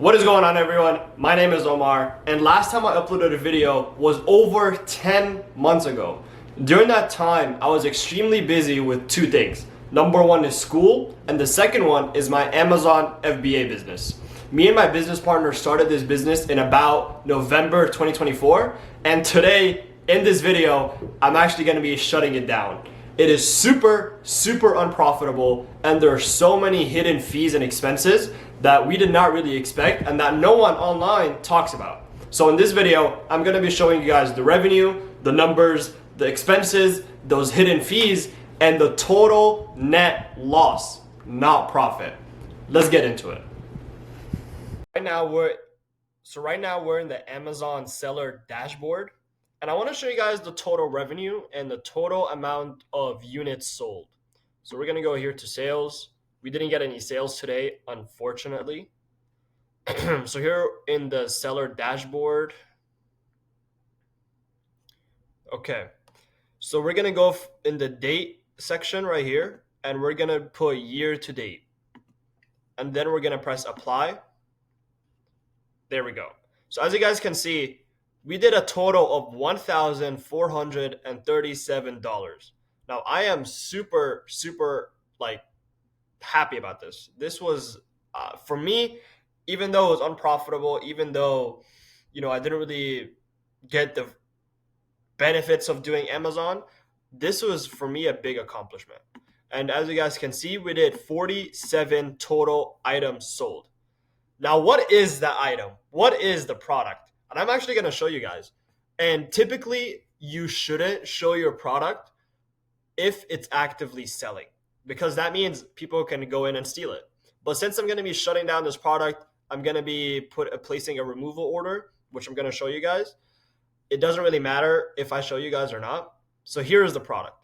What is going on, everyone? My name is Omar, and last time I uploaded a video was over 10 months ago. During that time, I was extremely busy with two things. Number one is school, and the second one is my Amazon FBA business. Me and my business partner started this business in about November 2024, and today, in this video, I'm actually going to be shutting it down. It is super unprofitable, and there are so many hidden fees and expenses that we did not really expect and that no one online talks about. So in this video, I'm going to be showing you guys the revenue, the numbers, the expenses, those hidden fees, and the total net loss, not profit. Let's get into it. Right now we're in the Amazon seller dashboard, and I want to show you guys the total revenue and the total amount of units sold. So we're going to go here to sales. We didn't get any sales today, unfortunately. So here in the seller dashboard. Okay. So we're going to go in the date section right here, and we're going to put year to date. And then we're going to press apply. There we go. So as you guys can see, we did a total of $1,437. Now I am super happy about this. This was for me, even though it was unprofitable, even though I didn't really get the benefits of doing Amazon, this was for me a big accomplishment. And as you guys can see, we did 47 total items sold. Now, what is the item? What is the product? And I'm actually going to show you guys. And typically, you shouldn't show your product if it's actively selling, because that means people can go in and steal it. But since I'm going to be shutting down this product, I'm going to be placing a removal order, which I'm going to show you guys. It doesn't really matter if I show you guys or not. So here is the product.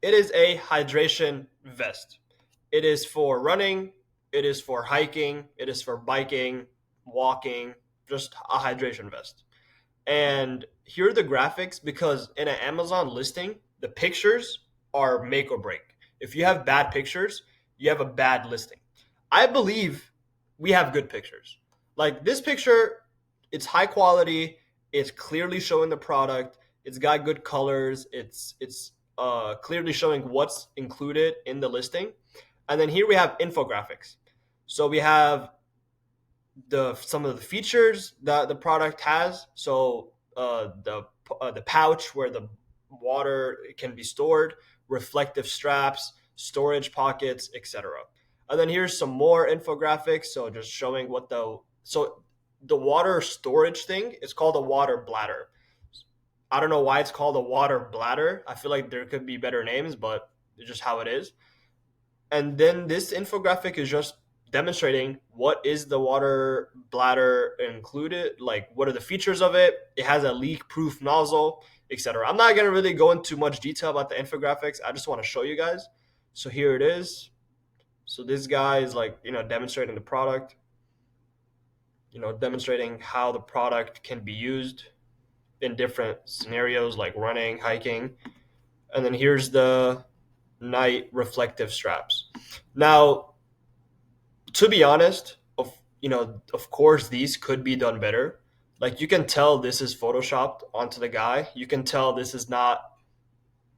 It is a hydration vest. It is for running. It is for hiking. It is for biking, walking, just a hydration vest. And here are the graphics, because in an Amazon listing, the pictures are make or break. If you have bad pictures, you have a bad listing. I believe we have good pictures. Like this picture, it's high quality. It's clearly showing the product. It's got good colors. It's clearly showing what's included in the listing. And then here we have infographics. So we have some of the features that the product has. So the pouch where the water can be stored, reflective straps, storage pockets, etc. And then here's some more infographics. So just showing the water storage thing is called a water bladder. I don't know why it's called a water bladder. I feel like there could be better names, but it's just how it is. And then this infographic is just demonstrating what is the water bladder included, like what are the features of it. It has a leak-proof nozzle, etc. I'm not going to really go into much detail about the infographics. I just want to show you guys. So here it is. So this guy is demonstrating the product, demonstrating how the product can be used in different scenarios like running, hiking. And then here's the night reflective straps. Now, to be honest, of course, these could be done better. Like you can tell this is photoshopped onto the guy. You can tell this is not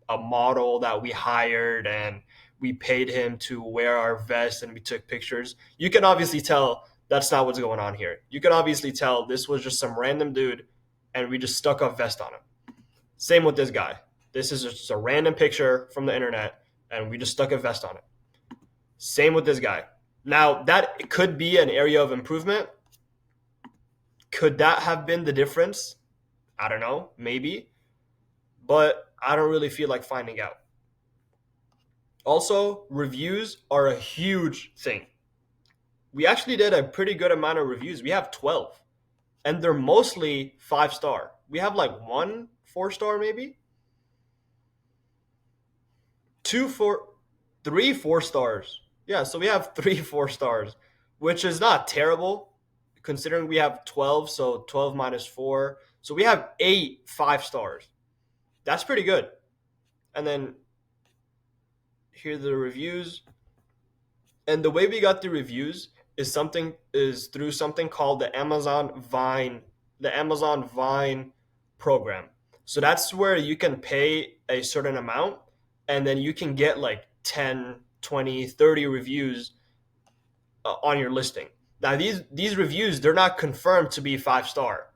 a model that we hired and we paid him to wear our vest and we took pictures. You can obviously tell that's not what's going on here. You can obviously tell this was just some random dude and we just stuck a vest on him. Same with this guy. This is just a random picture from the internet and we just stuck a vest on it. Same with this guy. Now, that could be an area of improvement. Could that have been the difference? I don't know, maybe. But I don't really feel like finding out. Also, reviews are a huge thing. We actually did a pretty good amount of reviews. We have 12. And they're mostly 5-star. We have like 1 4-star maybe. 3 4 stars. Yeah, so we have 3 4 stars, which is not terrible considering we have 12, so 12 minus 4. So we have 8 5-stars. That's pretty good. And then here are the reviews. And the way we got the reviews is through something called the Amazon Vine program. So that's where you can pay a certain amount and then you can get like 10, 20, 30 reviews on your listing. Now these reviews, they're not confirmed to be 5 star.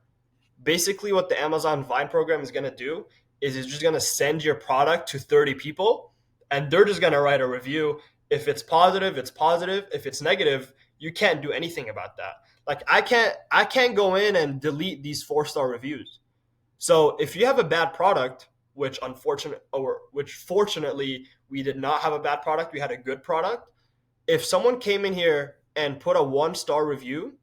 Basically what the Amazon Vine program is going to do is it's just going to send your product to 30 people and they're just going to write a review. If it's positive, it's positive. If it's negative, you can't do anything about that. Like I can't go in and delete these 4 star reviews. So if you have a bad product, which fortunately we did not have a bad product, we had a good product. If someone came in here and put a 1 star review,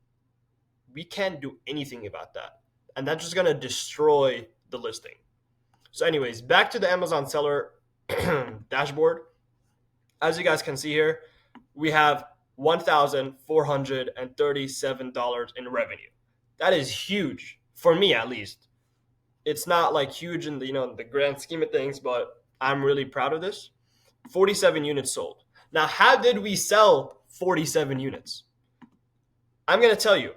we can't do anything about that. And that's just going to destroy the listing. So, anyways, back to the Amazon seller dashboard. As you guys can see here, we have $1,437 in revenue. That is huge for me, at least. It's not like huge in the grand scheme of things, but I'm really proud of this. 47 units sold. Now, how did we sell 47 units? I'm going to tell you.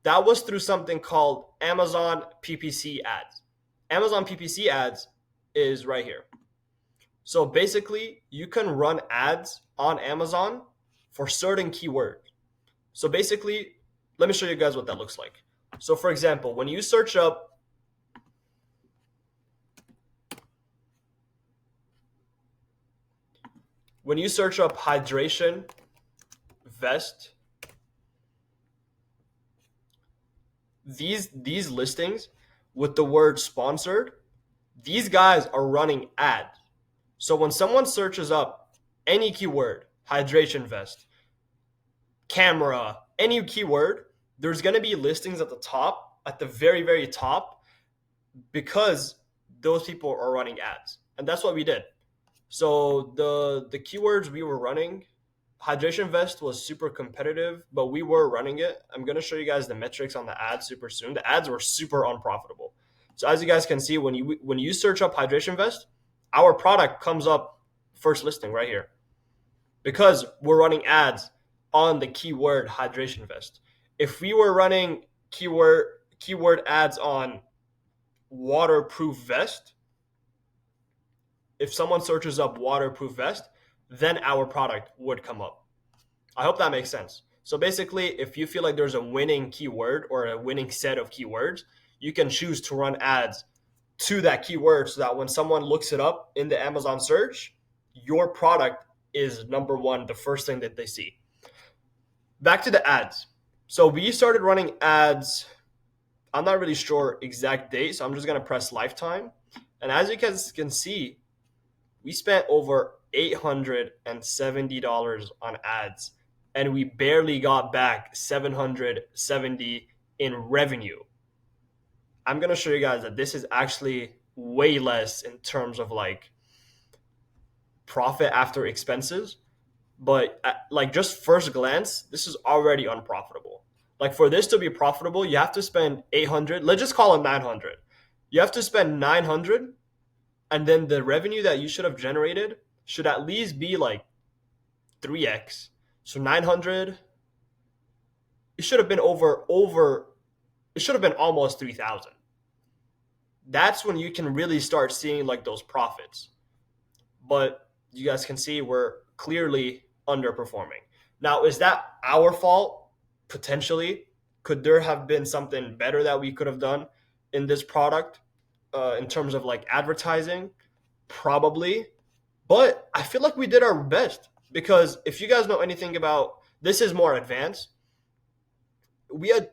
That was through something called Amazon PPC ads. Amazon PPC ads is right here. So basically, you can run ads on Amazon for certain keywords. So basically, let me show you guys what that looks like. So for example, when you search up hydration vest, these listings with the word sponsored, these guys are running ads. So when someone searches up any keyword, hydration vest, camera, any keyword, there's going to be listings at the top, at the very, very top, because those people are running ads. And that's what we did. So the keywords we were running, hydration vest was super competitive, but we were running it. I'm going to show you guys the metrics on the ads super soon. The ads were super unprofitable. So as you guys can see, when you search up hydration vest, our product comes up first listing right here because we're running ads on the keyword hydration vest. If we were running keyword ads on waterproof vest, if someone searches up waterproof vest, then our product would come up. I hope that makes sense. So basically, if you feel like there's a winning keyword or a winning set of keywords, you can choose to run ads to that keyword so that when someone looks it up in the Amazon search, your product is number one, the first thing that they see. Back to the ads. So we started running ads. I'm not really sure exact date, so I'm just going to press lifetime. And as you guys can see, we spent over $870 on ads, and we barely got back $770 in revenue. I'm going to show you guys that this is actually way less in terms of like profit after expenses, but like just first glance, this is already unprofitable. Like for this to be profitable, you have to spend 800, let's just call it 900. You have to spend 900, and then the revenue that you should have generated should at least be like 3x. So 900, it should have been it should have been almost 3,000. That's when you can really start seeing like those profits. But you guys can see we're clearly underperforming. Now, is that our fault? Potentially. Could there have been something better that we could have done in this product in terms of like advertising? Probably. But I feel like we did our best because if you guys know anything about this, is more advanced. We had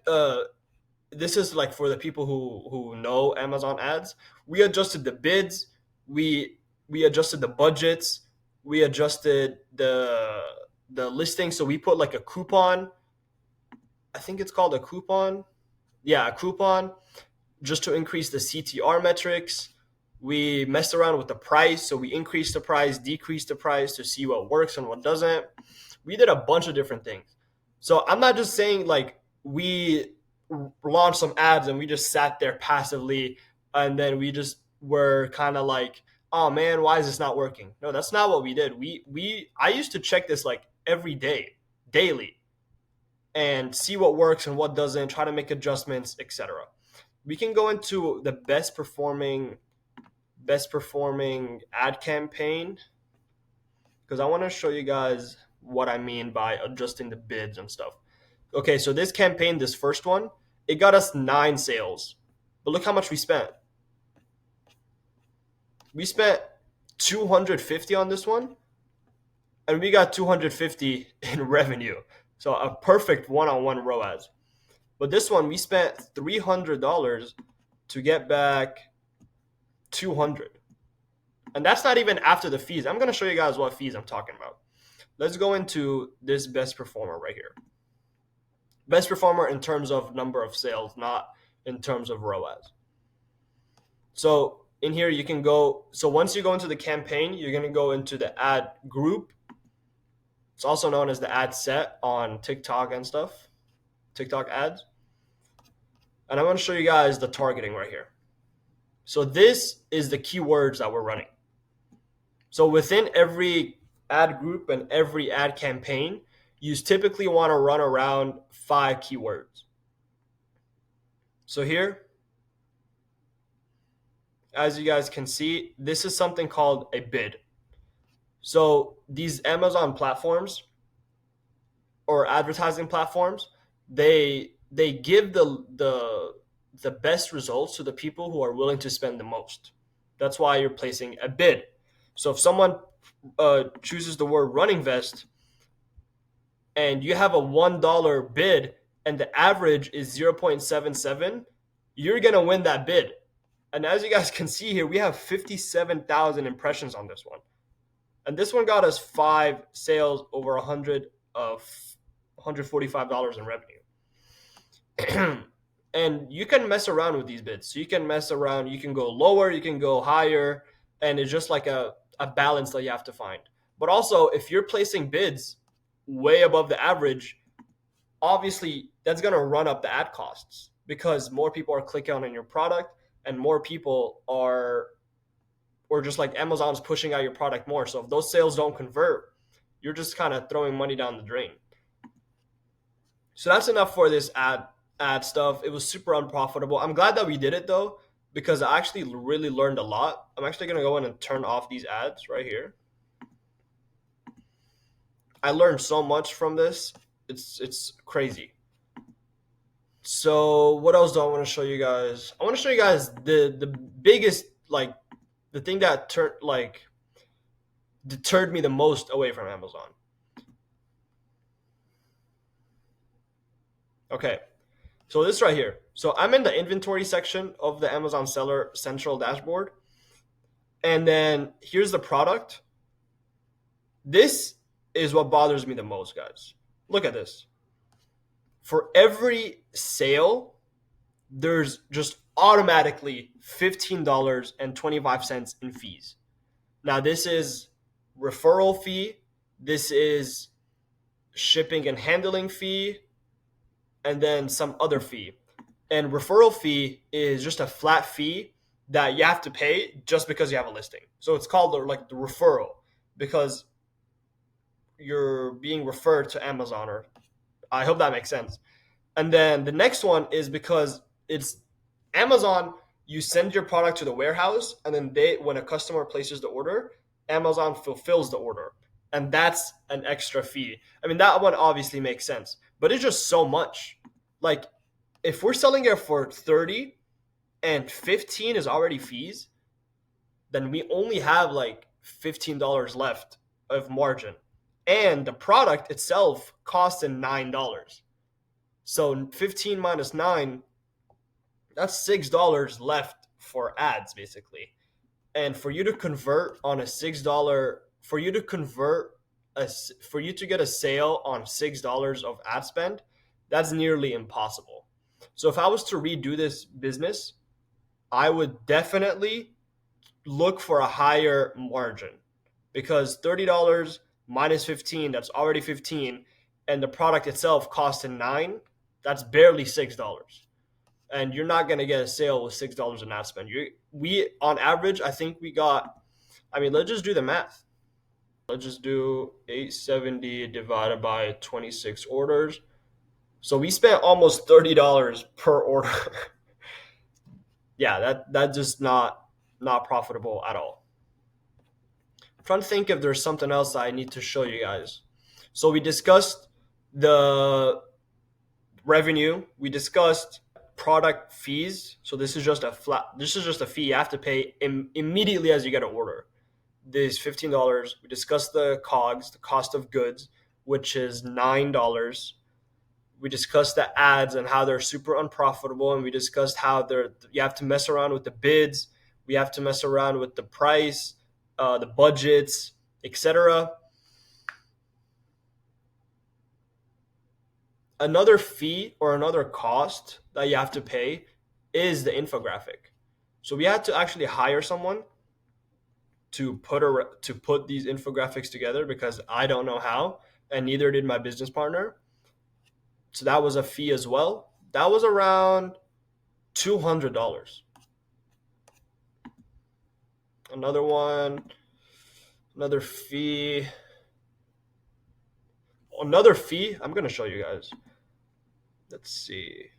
this is like for the people who know Amazon ads. We adjusted the bids, we adjusted the budgets, we adjusted the listing. So we put like a coupon. I think it's called a coupon. Yeah, a coupon, just to increase the CTR metrics. We messed around with the price, so we increased the price, decreased the price to see what works and what doesn't. We did a bunch of different things. So I'm not just saying like we launched some ads and we just sat there passively and then we just were kind of like, oh man, why is this not working? No, that's not what we did. I used to check this like every day, daily. and see what works and what doesn't, try to make adjustments, etc. We can go into the best performing ad campaign because I want to show you guys what I mean by adjusting the bids and stuff. Okay, so this campaign, this first one, it got us 9 sales. But look how much we spent. We spent 250 on this one, and we got 250 in revenue. So a perfect one-on-one ROAS. But this one, we spent $300 to get back 200. And that's not even after the fees. I'm going to show you guys what fees I'm talking about. Let's go into this best performer right here. Best performer in terms of number of sales, not in terms of ROAS. So in here you can go, so once you go into the campaign, you're going to go into the ad group. It's also known as the ad set on TikTok and stuff, TikTok ads. And I'm going to show you guys the targeting right here. So this is the keywords that we're running. So within every ad group and every ad campaign, you typically want to run around 5 keywords. So here, as you guys can see, this is something called a bid. So these Amazon platforms or advertising platforms, they give the best results to the people who are willing to spend the most. That's why you're placing a bid. So if someone chooses the word running vest and you have a $1 bid and the average is 0.77, you're going to win that bid. And as you guys can see here, we have 57,000 impressions on this one. And this one got us 5 sales over $145 in revenue. And you can mess around with these bids. So you can mess around, you can go lower, you can go higher, and it's just like a balance that you have to find. But also, if you're placing bids way above the average, obviously that's going to run up the ad costs because more people are clicking on your product and more people are, or just like Amazon's pushing out your product more. So if those sales don't convert, you're just kind of throwing money down the drain. So that's enough for this ad stuff. It was super unprofitable. I'm glad that we did it though, because I actually really learned a lot. I'm actually going to go in and turn off these ads right here. I learned so much from this. It's crazy. So what else do I want to show you guys? I want to show you guys the biggest, like the thing that deterred me the most away from Amazon. Okay. So this right here. So I'm in the inventory section of the Amazon Seller Central dashboard. And then here's the product. This is what bothers me the most, guys. Look at this. For every sale, there's just automatically $15.25 in fees. Now, this is referral fee. This is shipping and handling fee, and then some other fee. And referral fee is just a flat fee that you have to pay just because you have a listing. So it's called the referral because you're being referred to Amazon, or I hope that makes sense. And then the next one is because it's Amazon, you send your product to the warehouse, and then when a customer places the order, Amazon fulfills the order. And that's an extra fee. I mean, that one obviously makes sense, but it's just so much. Like, if we're selling it for 30 and 15 is already fees, then we only have like $15 left of margin. And the product itself costs $9. So 15 minus 9, that's $6 left for ads, basically. And for you to convert on a $6, for you to get a sale on $6 of ad spend, that's nearly impossible. So if I was to redo this business, I would definitely look for a higher margin, because $30 minus 15, that's already 15, and the product itself costs $9, that's barely $6. And you're not going to get a sale with $6 in ad spend. We on average, I think we got, I mean, let's just do the math. Let's just do 870 divided by 26 orders. So we spent almost $30 per order. Yeah, that just not profitable at all. I'm trying to think if there's something else that I need to show you guys. So we discussed the revenue. We discussed product fees. So this is just a fee you have to pay immediately as you get an order. This $15. We discussed the COGS, the cost of goods, which is $9. We discussed the ads and how they're super unprofitable, and we discussed how you have to mess around with the bids, we have to mess around with the price, the budgets, etc. Another fee or another cost that you have to pay is the infographic. So we had to actually hire someone to put these infographics together because I don't know how, and neither did my business partner. So that was a fee as well. That was around $200. Another one, another fee. Another fee. I'm gonna show you guys. Let's see.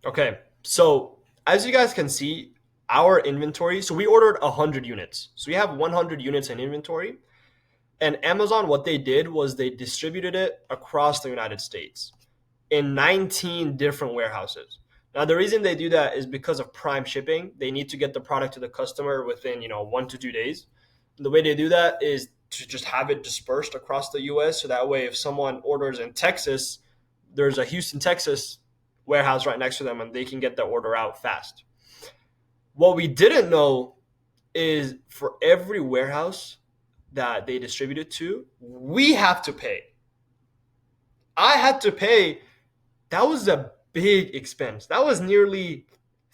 Okay, so as you guys can see, our inventory, so we ordered 100 units. So we have 100 units in inventory. And Amazon, what they did was they distributed it across the United States in 19 different warehouses. Now, the reason they do that is because of prime shipping. They need to get the product to the customer within, 1 to 2 days. And the way they do that is to just have it dispersed across the US. So that way, if someone orders in Texas, there's a Houston, Texas warehouse right next to them and they can get the order out fast. What we didn't know is for every warehouse that they distributed to, we have to pay. I had to pay. That was a big expense. That was nearly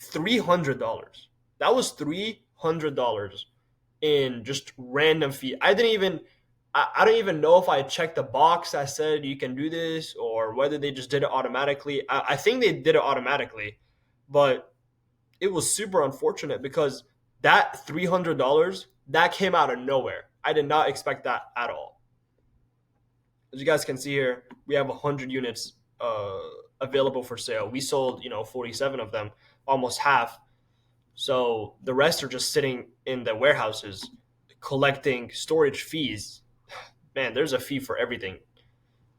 $300. That was $300 in just random fee. I don't even know if I checked the box that said you can do this or whether they just did it automatically. I think they did it automatically, but it was super unfortunate because that $300 that came out of nowhere. I did not expect that at all. As you guys can see here, we have 100 units available for sale. We sold 47 of them, almost half. So the rest are just sitting in the warehouses collecting storage fees. Man, there's a fee for everything.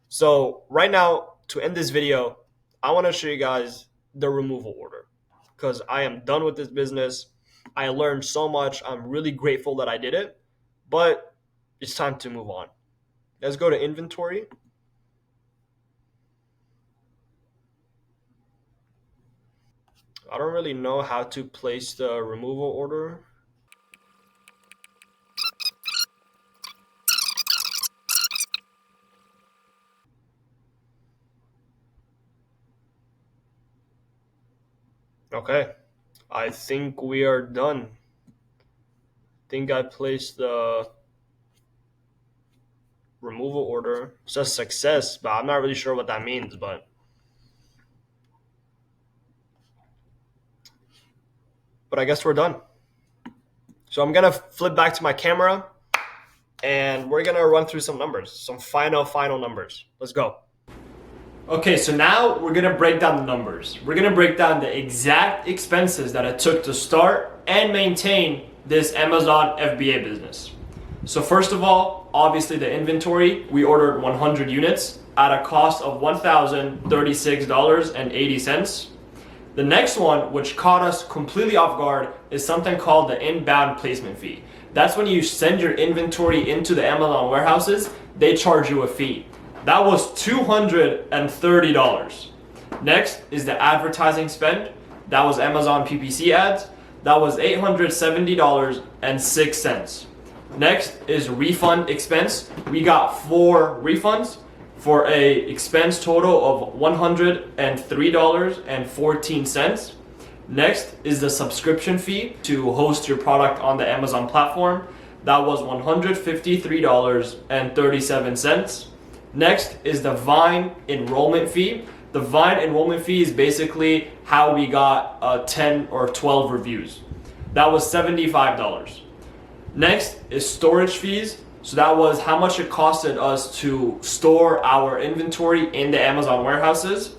So right now, to end this video, I want to show you guys the removal order because I am done with this business. I learned so much. I'm really grateful that I did it, but it's time to move on. Let's go to inventory. I don't really know how to place the removal order. Okay, I think we are done. I think I placed the removal order. It says success, but I'm not really sure what that means, but I guess we're done. So I'm gonna flip back to my camera and we're gonna run through some numbers, some final numbers. Let's go. Okay, so now we're gonna break down the numbers. We're gonna break down the exact expenses that it took to start and maintain this Amazon FBA business. So first of all, obviously the inventory, we ordered 100 units at a cost of $1,036.80. The next one, which caught us completely off guard, is something called the inbound placement fee. That's when you send your inventory into the Amazon warehouses, they charge you a fee. That was $230. Next is the advertising spend. That was Amazon PPC ads. That was $870.06. Next is refund expense. We got 4 refunds for a expense total of $103.14. Next is the subscription fee to host your product on the Amazon platform. That was $153.37. Next is the Vine enrollment fee. The Vine enrollment fee is basically how we got 10 or 12 reviews. That was $75. Next is storage fees. So that was how much it costed us to store our inventory in the Amazon warehouses.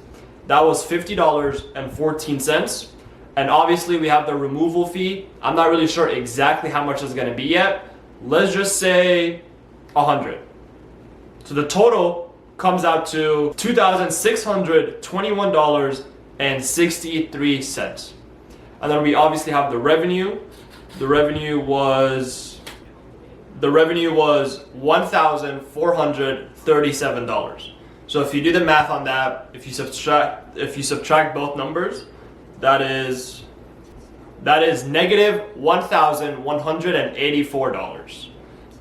That was $50.14. And obviously we have the removal fee. I'm not really sure exactly how much it's gonna be yet. Let's just say 100. So the total comes out to $2,621.63. And then we obviously have the revenue. The revenue was $1,437. So if you do the math on that, if you subtract both numbers, that is negative $1,184.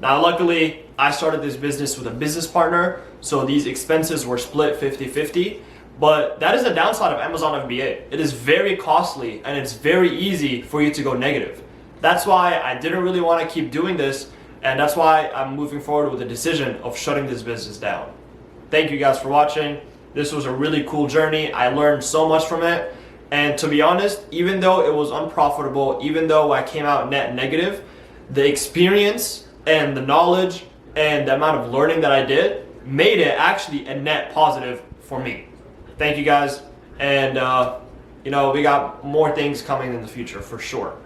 Now luckily, I started this business with a business partner, so these expenses were split 50-50. But that is the downside of Amazon FBA. It is very costly and it's very easy for you to go negative. That's why I didn't really want to keep doing this, and that's why I'm moving forward with the decision of shutting this business down. Thank you guys for watching. This was a really cool journey. I learned so much from it. And to be honest, even though it was unprofitable, even though I came out net negative, the experience and the knowledge and the amount of learning that I did made it actually a net positive for me. Thank you guys. And we got more things coming in the future for sure.